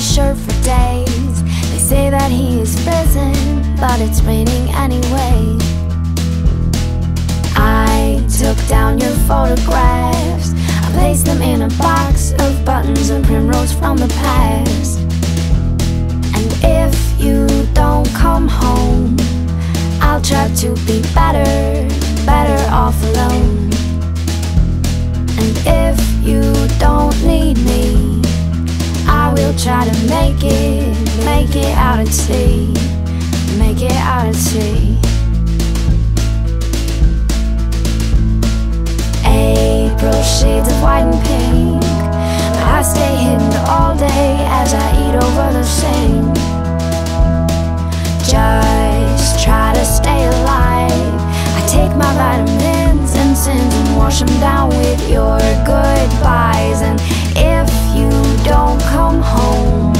his shirt for days. They say that he is frozen, but it's raining anyway. I took down your photographs, I placed them in a box of buttons and primrose from the past. And if you don't come home, I'll try to be better off alone. And if you don't need me, I will try to make it out at sea, make it out at sea. April shades of white and pink, but I stay hidden all day as I eat over the sink. Just try to stay alive. I take my vitamins and sins and wash them down with your goodbyes. And if you don't come home,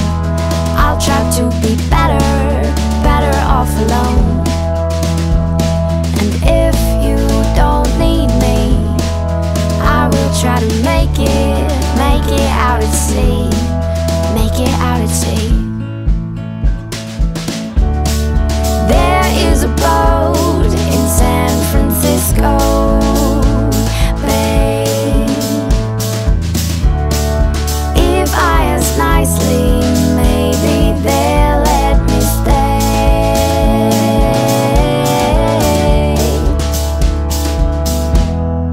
I'll try to be better off alone. And if you don't need me, I will try to make it out at sea, make it out at sea. There is a boat in San Francisco Bay. If I ask nicely, maybe they'll let me stay.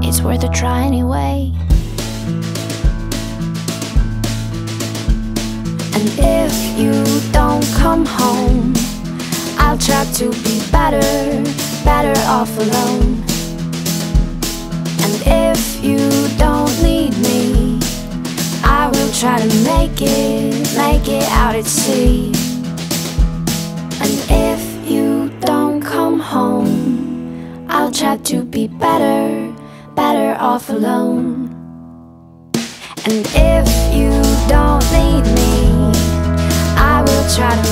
It's worth a try anyway. And if you don't come home, I'll try to be better off alone. And if you don't need me, I will try to make it out at sea. And if you don't come home, I'll try to be better off alone. And if you don't need me, I will try to